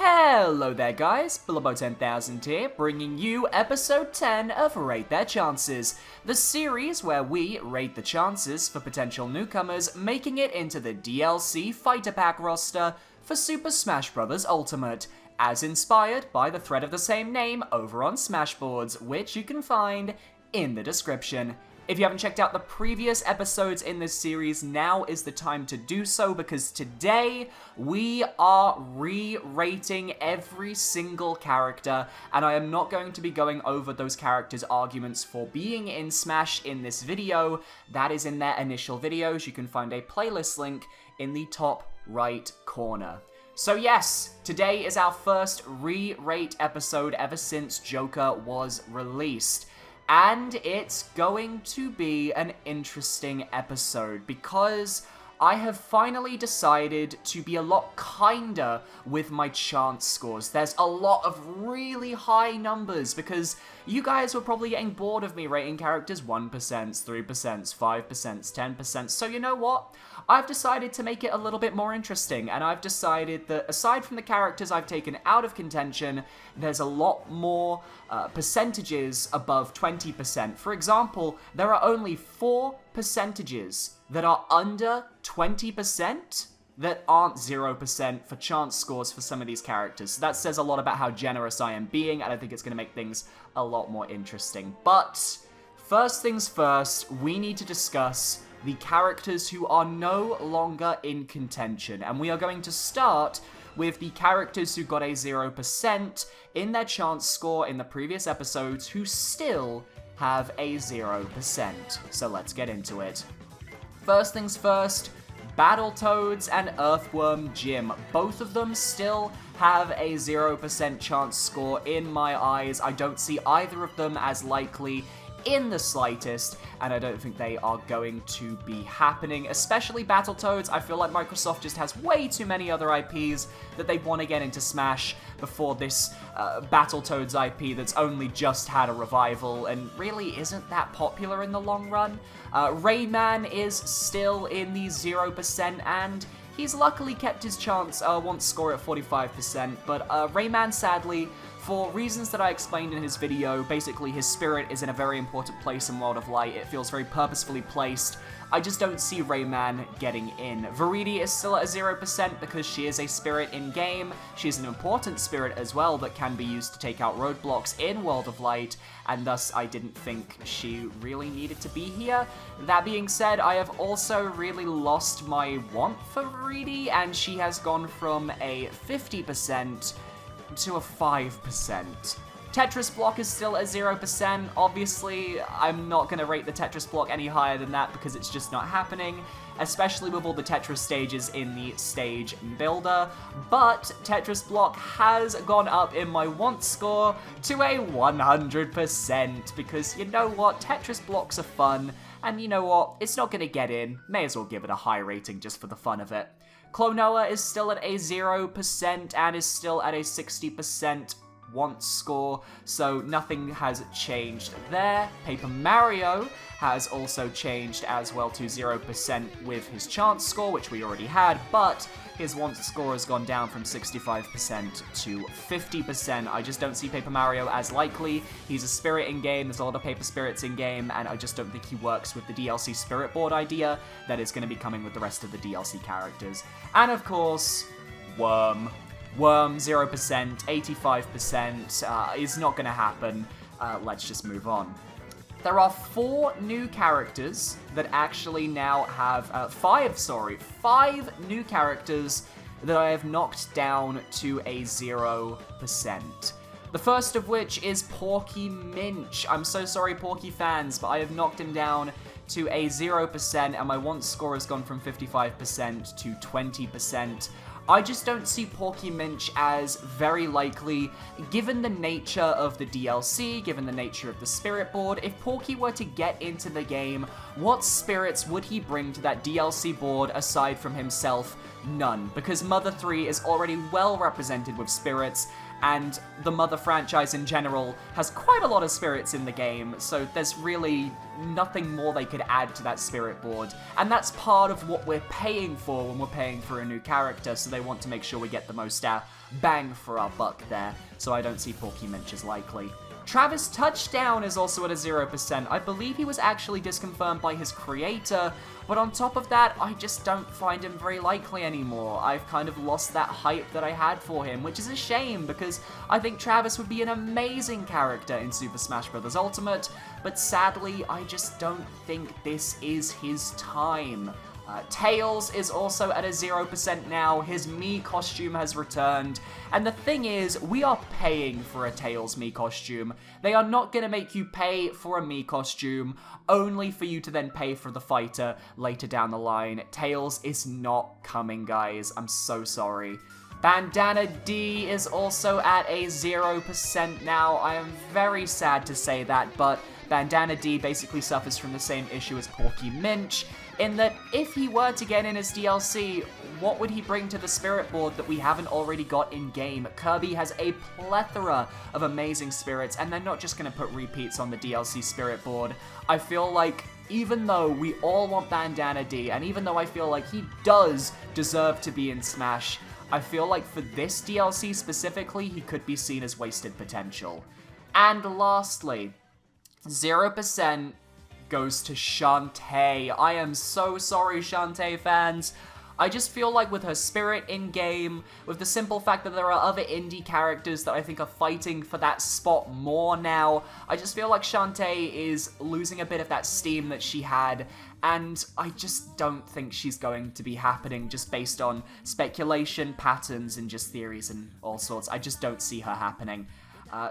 Hello there guys, Bilbo10000 here, bringing you episode 10 of Rate Their Chances, the series where we rate the chances for potential newcomers making it into the DLC Fighter Pack roster for Super Smash Bros. Ultimate, as inspired by the thread of the same name over on Smashboards, which you can find in the description. If you haven't checked out the previous episodes in this series, now is the time to do so, because today we are re-rating every single character, and I am not going to be going over those characters' arguments for being in Smash in this video. That is in their initial videos. You can find a playlist link in the top right corner. So yes, today is our first re-rate episode ever since Joker was released. And it's going to be an interesting episode because I have finally decided to be a lot kinder with my chance scores. There's a lot of really high numbers because you guys were probably getting bored of me rating characters 1%, 3%, 5%, 10%. So you know what? I've decided to make it a little bit more interesting, and I've decided that aside from the characters I've taken out of contention, there's a lot more percentages above 20%. For example, there are only 4 percentages that are under 20% that aren't 0% for chance scores for some of these characters. So that says a lot about how generous I am being, and I think it's going to make things a lot more interesting. But first things first, we need to discuss the characters who are no longer in contention, and we are going to start with the characters who got a 0% in their chance score in the previous episodes who still have a 0%. So let's get into it. First things first, Battletoads and Earthworm Jim. Both of them still have a 0% chance score in my eyes. I don't see either of them as likely in the slightest, and I don't think they are going to be happening, especially Battletoads. I feel like Microsoft just has way too many other IPs that they want to get into Smash before this Battletoads IP that's only just had a revival and really isn't that popular in the long run. Rayman is still in the 0%, and he's luckily kept his chance score at 45%, but Rayman, sadly, for reasons that I explained in his video, basically his spirit is in a very important place in World of Light. It feels very purposefully placed. I just don't see Rayman getting in. Viridi is still at a 0% because she is a spirit in-game. She is an important spirit as well that can be used to take out roadblocks in World of Light, and thus I didn't think she really needed to be here. That being said, I have also really lost my want for Viridi, and she has gone from a 50% to a 5%. Tetris Block is still at 0%. Obviously, I'm not going to rate the Tetris Block any higher than that because it's just not happening, especially with all the Tetris stages in the stage builder. But Tetris Block has gone up in my want score to a 100% because you know what? Tetris Blocks are fun, and you know what? It's not going to get in. May as well give it a high rating just for the fun of it. Klonoa is still at a 0% and is still at a 60% want score, so nothing has changed there. Paper Mario has also changed as well to 0% with his chance score, which we already had, but his want score has gone down from 65% to 50%. I just don't see Paper Mario as likely. He's a spirit in-game, there's a lot of Paper Spirits in-game, and I just don't think he works with the DLC Spirit Board idea that is going to be coming with the rest of the DLC characters. And of course, Worm. Worm, 0%, 85%, is not going to happen. Let's just move on. There are 4 new characters that actually now have, 5 new characters that I have knocked down to a 0%. The first of which is Porky Minch. I'm so sorry, Porky fans, but I have knocked him down to a 0%, and my want score has gone from 55% to 20%. I just don't see Porky Minch as very likely, given the nature of the DLC, given the nature of the Spirit Board. If Porky were to get into the game, what spirits would he bring to that DLC board aside from himself? None, because Mother 3 is already well represented with spirits, and the Mother franchise in general has quite a lot of spirits in the game, so there's really nothing more they could add to that spirit board. And that's part of what we're paying for when we're paying for a new character, so they want to make sure we get the most bang for our buck there, so I don't see Porky Minch as likely. Travis Touchdown is also at a 0%. I believe he was actually disconfirmed by his creator, but on top of that, I just don't find him very likely anymore. I've kind of lost that hype that I had for him, which is a shame because I think Travis would be an amazing character in Super Smash Bros. Ultimate, but sadly, I just don't think this is his time. Tails is also at a 0% now. His Mii costume has returned. And the thing is, we are paying for a Tails Mii costume. They are not going to make you pay for a Mii costume only for you to then pay for the fighter later down the line. Tails is not coming, guys. I'm so sorry. Bandana D is also at a 0% now. I am very sad to say that, but Bandana D basically suffers from the same issue as Porky Minch, in that if he were to get in as DLC, what would he bring to the spirit board that we haven't already got in-game? Kirby has a plethora of amazing spirits, and they're not just going to put repeats on the DLC spirit board. I feel like even though we all want Bandana D, and even though I feel like he does deserve to be in Smash, I feel like for this DLC specifically, he could be seen as wasted potential. And lastly, 0% goes to Shantae. I am so sorry, Shantae fans. I just feel like with her spirit in-game, with the simple fact that there are other indie characters that I think are fighting for that spot more now, I just feel like Shantae is losing a bit of that steam that she had, and I just don't think she's going to be happening just based on speculation, patterns, and just theories and all sorts. I just don't see her happening.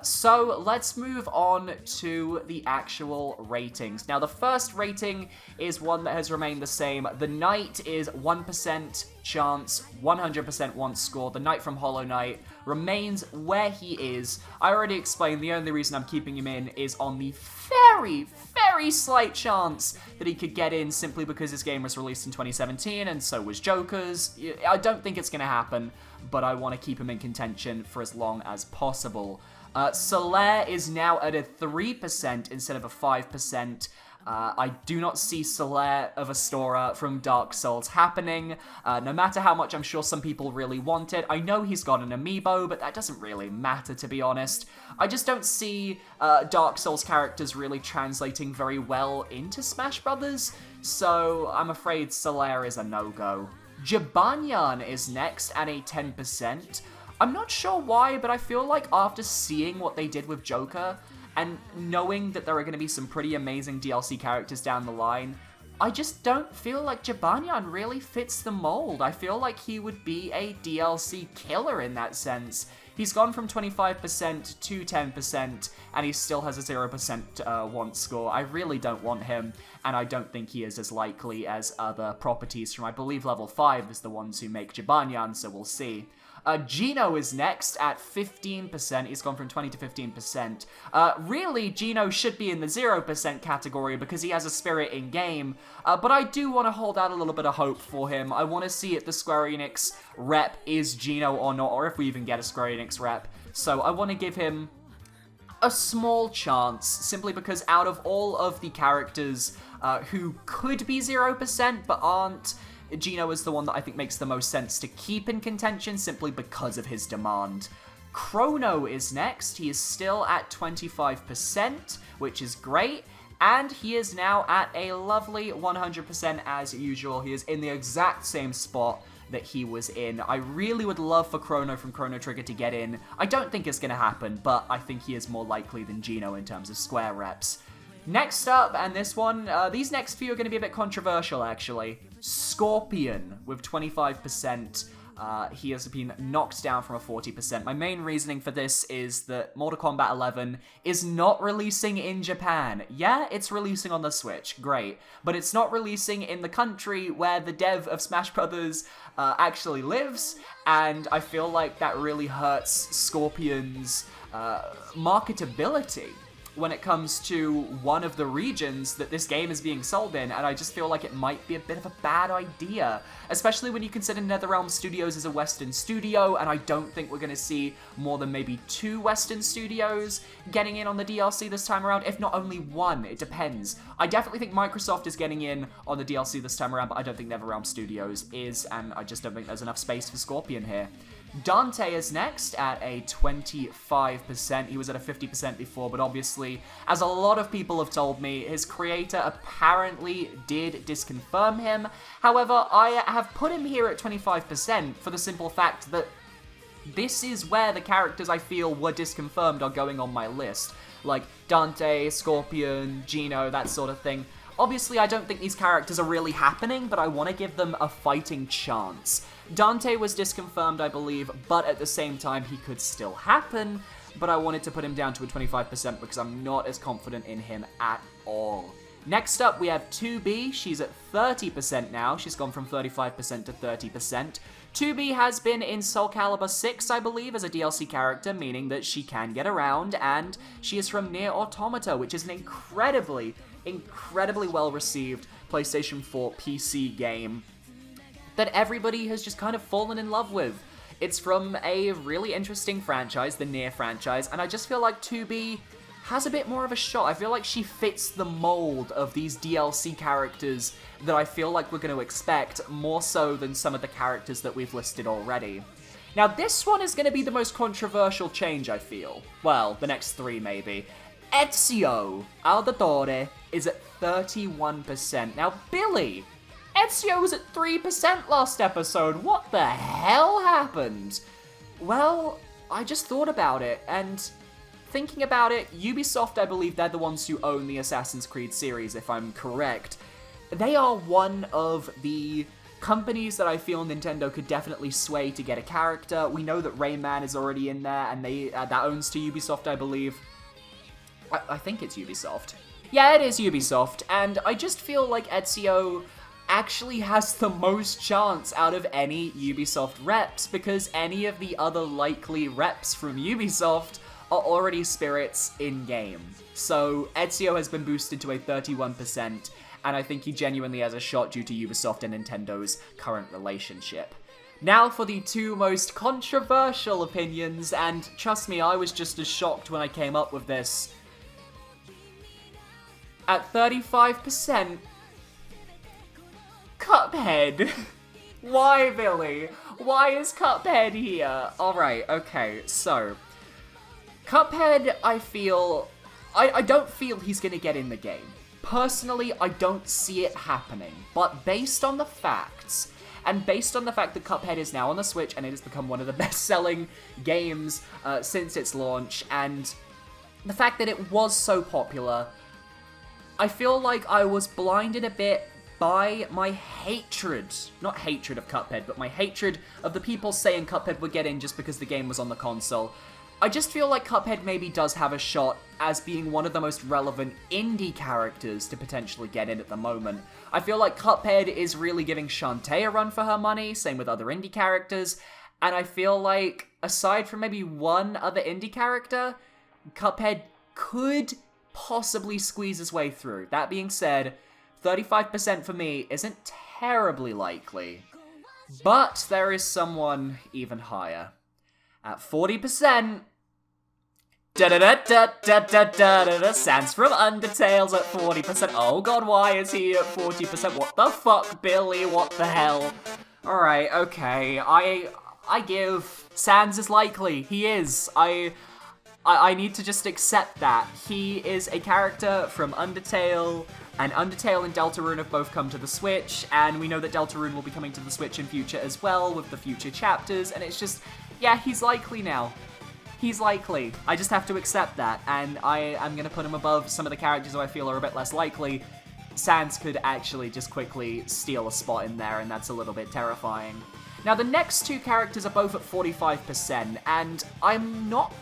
So let's move on to the actual ratings. Now, the first rating is one that has remained the same. The Knight is 1% chance, 100% once score. The Knight from Hollow Knight remains where he is. I already explained the only reason I'm keeping him in is on the very, very slight chance that he could get in simply because his game was released in 2017 and so was Joker's. I don't think it's going to happen, but I want to keep him in contention for as long as possible. Solaire is now at a 3% instead of a 5%. I do not see Solaire of Astora from Dark Souls happening, no matter how much I'm sure some people really want it. I know he's got an amiibo, but that doesn't really matter, to be honest. I just don't see Dark Souls characters really translating very well into Smash Brothers, so I'm afraid Solaire is a no-go. Jibanyan is next at a 10%. I'm not sure why, but I feel like after seeing what they did with Joker, and knowing that there are going to be some pretty amazing DLC characters down the line, I just don't feel like Jibanyan really fits the mold. I feel like he would be a DLC killer in that sense. He's gone from 25% to 10%, and he still has a 0% want score. I really don't want him, and I don't think he is as likely as other properties from, I believe, level 5 is the ones who make Jibanyan, so we'll see. Gino is next at 15%. He's gone from 20 to 15%. Really, Gino should be in the 0% category because he has a spirit in-game, but I do want to hold out a little bit of hope for him. I want to see if the Square Enix rep is Gino or not, or if we even get a Square Enix rep. So I want to give him a small chance, simply because out of all of the characters who could be 0% but aren't, Gino is the one that I think makes the most sense to keep in contention simply because of his demand. Chrono is next. He is still at 25%, which is great. And he is now at a lovely 100% as usual. He is in the exact same spot that he was in. I really would love for Chrono from Chrono Trigger to get in. I don't think it's going to happen, but I think he is more likely than Gino in terms of Square reps. Next up, and this one, these next few are going to be a bit controversial, actually. Scorpion with 25%. He has been knocked down from a 40%. My main reasoning for this is that Mortal Kombat 11 is not releasing in Japan. Yeah, it's releasing on the Switch, great. But it's not releasing in the country where the dev of Smash Brothers actually lives, and I feel like that really hurts Scorpion's marketability. when it comes to one of the regions that this game is being sold in, and I just feel like it might be a bit of a bad idea, especially when you consider NetherRealm Studios as a Western studio, and I don't think we're going to see more than maybe 2 Western studios getting in on the DLC this time around, if not only 1, it depends. I definitely think Microsoft is getting in on the DLC this time around, but I don't think NetherRealm Studios is, and I just don't think there's enough space for Scorpion here. Dante is next at a 25%. He was at a 50% before, but obviously, as a lot of people have told me, his creator apparently did disconfirm him. However, I have put him here at 25% for the simple fact that this is where the characters I feel were disconfirmed are going on my list. Like Dante, Scorpion, Gino, that sort of thing. Obviously, I don't think these characters are really happening, but I want to give them a fighting chance. Dante was disconfirmed, I believe, but at the same time, he could still happen, but I wanted to put him down to a 25% because I'm not as confident in him at all. Next up, we have 2B. She's at 30% now. She's gone from 35% to 30%. 2B has been in Soul Calibur 6, I believe, as a DLC character, meaning that she can get around, and she is from Nier Automata, which is an incredibly well-received PlayStation 4 PC game that everybody has just kind of fallen in love with. It's from a really interesting franchise, the Nier franchise, and I just feel like 2B has a bit more of a shot. I feel like she fits the mold of these DLC characters that I feel like we're going to expect, more so than some of the characters that we've listed already. Now, this one is going to be the most controversial change, I feel. Well, the next 3 maybe. Ezio Auditore is at 31%. Now, Billy, Ezio was at 3% last episode. What the hell happened? Well, I just thought about it, and thinking about it, Ubisoft, I believe they're the ones who own the Assassin's Creed series, if I'm correct. They are one of the companies that I feel Nintendo could definitely sway to get a character. We know that Rayman is already in there, and that owns to Ubisoft, I believe. I think it's Ubisoft. Yeah, it is Ubisoft, and I just feel like Ezio actually has the most chance out of any Ubisoft reps, because any of the other likely reps from Ubisoft are already spirits in-game. So Ezio has been boosted to a 31%, and I think he genuinely has a shot due to Ubisoft and Nintendo's current relationship. Now for the 2 most controversial opinions, and trust me, I was just as shocked when I came up with this. At 35%, Cuphead. Why, Billy? Why is Cuphead here? Alright, okay, so Cuphead, I don't feel he's gonna get in the game. Personally, I don't see it happening, but based on the facts, and based on the fact that Cuphead is now on the Switch, and it has become one of the best-selling games since its launch, and the fact that it was so popular, I feel like I was blinded a bit by my hatred, not hatred of Cuphead, but my hatred of the people saying Cuphead would get in just because the game was on the console. I just feel like Cuphead maybe does have a shot as being one of the most relevant indie characters to potentially get in at the moment. I feel like Cuphead is really giving Shantae a run for her money, same with other indie characters, and I feel like, aside from maybe one other indie character, Cuphead could possibly squeeze his way through. That being said, 35% for me isn't terribly likely, but there is someone even higher. At 40%, Sans from Undertale's at 40%. Oh god, why is he at 40%? What the fuck, Billy? What the hell? Alright, okay, I give Sans is likely. He is. I need to just accept that. He is a character from Undertale, and Undertale and Deltarune have both come to the Switch, and we know that Deltarune will be coming to the Switch in future as well, with the future chapters, and it's just, yeah, he's likely now. He's likely. I just have to accept that, and I am going to put him above some of the characters who I feel are a bit less likely. Sans could actually just quickly steal a spot in there, and that's a little bit terrifying. Now, the next 2 characters are both at 45%, and I'm not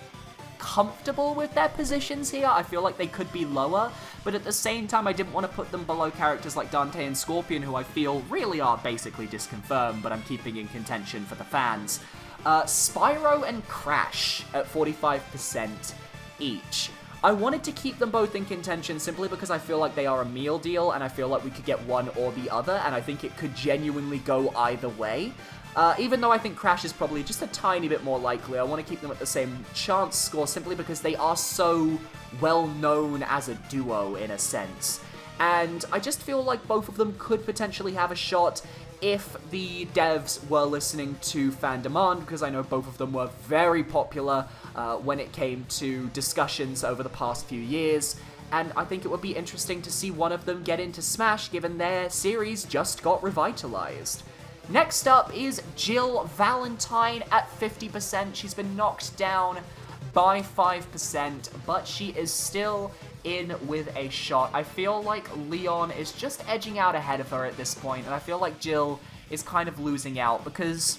comfortable with their positions here. I feel like they could be lower, but at the same time, I didn't want to put them below characters like Dante and Scorpion, who I feel really are basically disconfirmed, but I'm keeping in contention for the fans. Spyro and Crash at 45% each. I wanted to keep them both in contention simply because I feel like they are a meal deal, and I feel like we could get one or the other, and I think it could genuinely go either way. Even though I think Crash is probably just a tiny bit more likely, I want to keep them at the same chance score simply because they are so well known as a duo in a sense. And I just feel like both of them could potentially have a shot if the devs were listening to fan demand, because I know both of them were very popular when it came to discussions over the past few years, and I think it would be interesting to see one of them get into Smash given their series just got revitalized. Next up is Jill Valentine at 50%. She's been knocked down by 5%, but she is still in with a shot. I feel like Leon is just edging out ahead of her at this point, and I feel like Jill is kind of losing out, because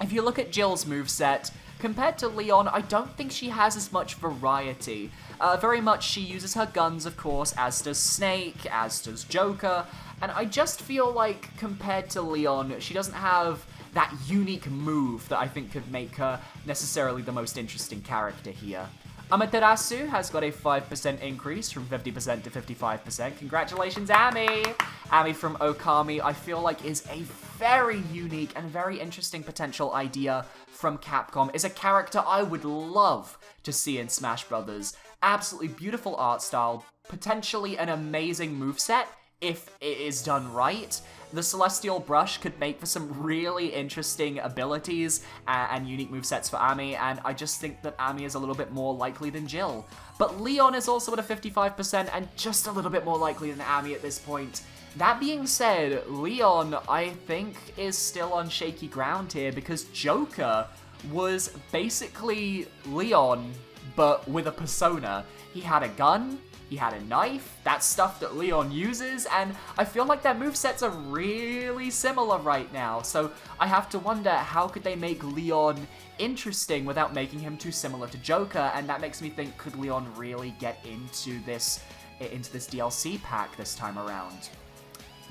if you look at Jill's moveset, compared to Leon, I don't think she has as much variety. Very much she uses her guns, of course, as does Snake, as does Joker, and I just feel like compared to Leon, she doesn't have that unique move that I think could make her necessarily the most interesting character here. Amaterasu has got a 5% increase from 50% to 55%. Congratulations, Ami! Ami from Okami, I feel like is a very unique and very interesting potential idea from Capcom. Is a character I would love to see in Smash Brothers. Absolutely beautiful art style, potentially an amazing moveset if it is done right. The Celestial Brush could make for some really interesting abilities and unique movesets for Ami, and I just think that Ami is a little bit more likely than Jill. But Leon is also at a 55% and just a little bit more likely than Ami at this point. That being said, Leon, I think, is still on shaky ground here because Joker was basically Leon, but with a persona. He had a gun, he had a knife, that's stuff that Leon uses, and I feel like their movesets are really similar right now, so I have to wonder how could they make Leon interesting without making him too similar to Joker, and that makes me think, could Leon really get into this DLC pack this time around?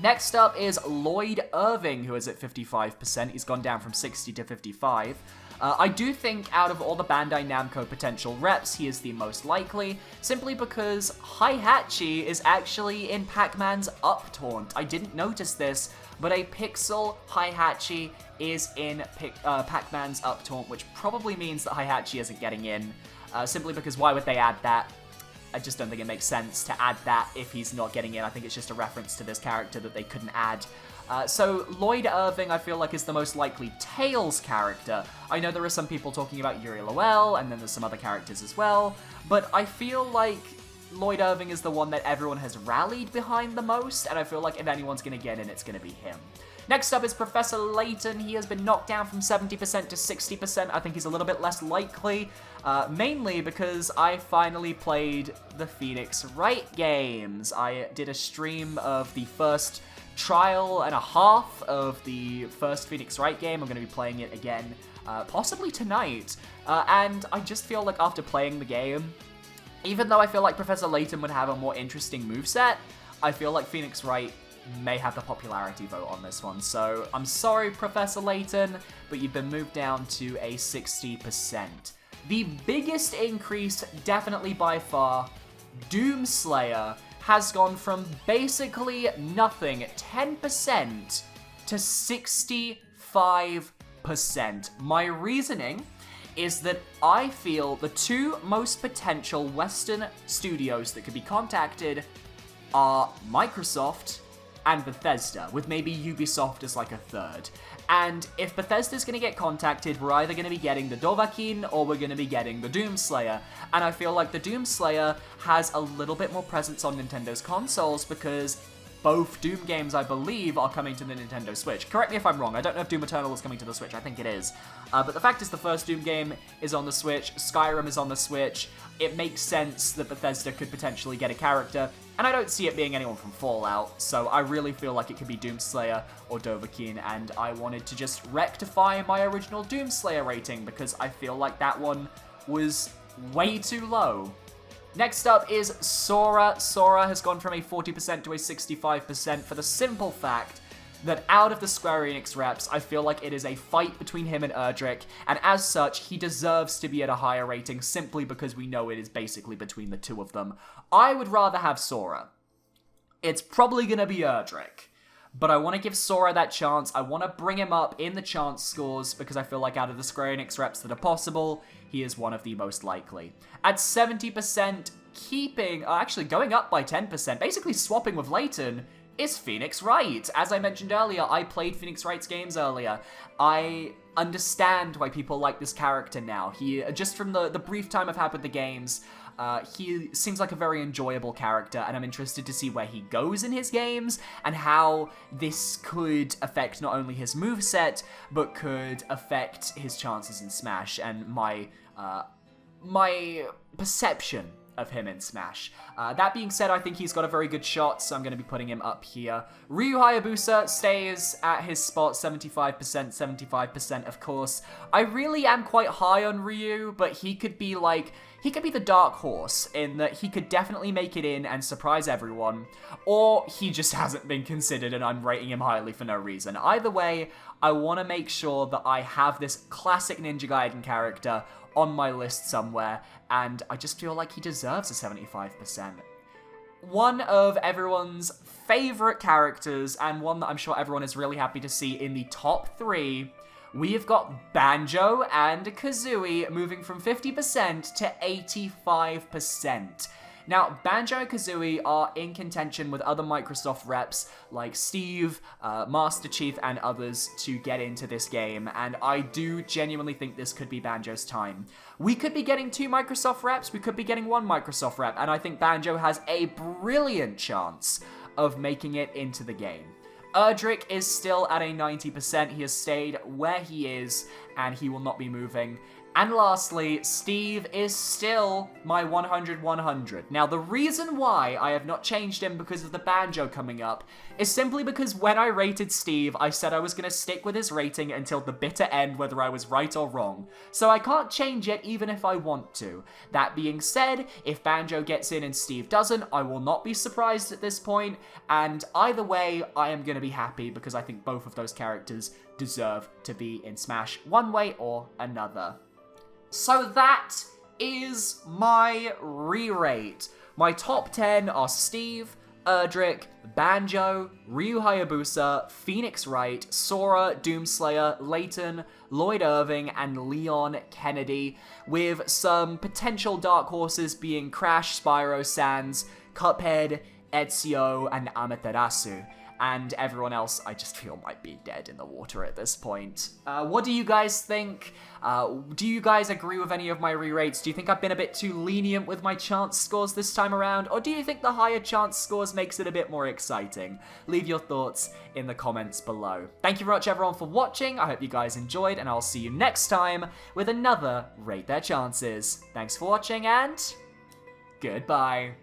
Next up is Lloyd Irving, who is at 55%. He's gone down from 60 to 55. I do think out of all the Bandai Namco potential reps, he is the most likely, simply because Heihachi is actually in Pac-Man's Up Taunt. I didn't notice this, but a Pixel Heihachi is in Pac-Man's Up Taunt, which probably means that Heihachi isn't getting in, simply because why would they add that? I just don't think it makes sense to add that if he's not getting in. I think it's just a reference to this character that they couldn't add. So Lloyd Irving, I feel like, is the most likely Tails character. I know there are some people talking about Yuri Lowell, and then there's some other characters as well, but I feel like Lloyd Irving is the one that everyone has rallied behind the most, and I feel like if anyone's going to get in, it's going to be him. Next up is Professor Layton. He has been knocked down from 70% to 60%. I think he's a little bit less likely, mainly because I finally played the Phoenix Wright games. I did a stream of the first trial and a half of the first Phoenix Wright game. I'm going to be playing it again, possibly tonight. And I just feel like after playing the game, even though I feel like Professor Layton would have a more interesting moveset, I feel like Phoenix Wright may have the popularity vote on this one. So I'm sorry, Professor Layton, but you've been moved down to a 60%. The biggest increase, definitely by far, Doomslayer has gone from basically nothing, 10%, to 65%. My reasoning is that I feel the two most potential Western studios that could be contacted are Microsoft and Bethesda, with maybe Ubisoft as like a third. And if Bethesda's gonna get contacted, we're either gonna be getting the Dovahkiin or we're gonna be getting the Doomslayer. And I feel like the Doomslayer has a little bit more presence on Nintendo's consoles because both Doom games, I believe, are coming to the Nintendo Switch. Correct me if I'm wrong, I don't know if Doom Eternal is coming to the Switch, I think it is. But the fact is the first Doom game is on the Switch, Skyrim is on the Switch, it makes sense that Bethesda could potentially get a character, and I don't see it being anyone from Fallout, so I really feel like it could be Doomslayer or Dovahkiin, and I wanted to just rectify my original Doomslayer rating, because I feel like that one was way too low. Next up is Sora. Sora has gone from a 40% to a 65% for the simple fact that out of the Square Enix reps, I feel like it is a fight between him and Erdrick, and as such, he deserves to be at a higher rating simply because we know it is basically between the two of them. I would rather have Sora. It's probably gonna be Erdrick. But I want to give Sora that chance. I want to bring him up in the chance scores because I feel like out of the Square Enix reps that are possible, he is one of the most likely. At 70%, actually going up by 10%, basically swapping with Layton, is Phoenix Wright. As I mentioned earlier, I played Phoenix Wright's games earlier. I understand why people like this character now. Just from the brief time I've had with the games, he seems like a very enjoyable character, and I'm interested to see where he goes in his games, and how this could affect not only his moveset, but could affect his chances in Smash, and my perception of him in Smash. That being said, I think he's got a very good shot, so I'm going to be putting him up here. Ryu Hayabusa stays at his spot, 75%, of course. I really am quite high on Ryu, but he could be the dark horse in that he could definitely make it in and surprise everyone, or he just hasn't been considered and I'm rating him highly for no reason. Either way, I want to make sure that I have this classic Ninja Gaiden character on my list somewhere, and I just feel like he deserves a 75%. One of everyone's favorite characters, and one that I'm sure everyone is really happy to see in the top 3, we have got Banjo and Kazooie moving from 50% to 85%. Now, Banjo and Kazooie are in contention with other Microsoft reps like Steve, Master Chief, and others to get into this game, and I do genuinely think this could be Banjo's time. We could be getting 2 Microsoft reps, we could be getting 1 Microsoft rep, and I think Banjo has a brilliant chance of making it into the game. Erdrick is still at a 90%, he has stayed where he is, and he will not be moving. And lastly, Steve is still my 100-100. Now, the reason why I have not changed him because of the Banjo coming up is simply because when I rated Steve, I said I was going to stick with his rating until the bitter end, whether I was right or wrong. So I can't change it even if I want to. That being said, if Banjo gets in and Steve doesn't, I will not be surprised at this point, and either way, I am going to be happy because I think both of those characters deserve to be in Smash one way or another. So that is my re-rate. My top 10 are Steve, Erdrick, Banjo, Ryu Hayabusa, Phoenix Wright, Sora, Doomslayer, Layton, Lloyd Irving, and Leon Kennedy, with some potential dark horses being Crash, Spyro, Sans, Cuphead, Ezio, and Amaterasu. And everyone else, I just feel might be dead in the water at this point. What do you guys think? Do you guys agree with any of my re-rates? Do you think I've been a bit too lenient with my chance scores this time around? Or do you think the higher chance scores makes it a bit more exciting? Leave your thoughts in the comments below. Thank you very much everyone for watching. I hope you guys enjoyed, and I'll see you next time with another Rate Their Chances. Thanks for watching, and goodbye.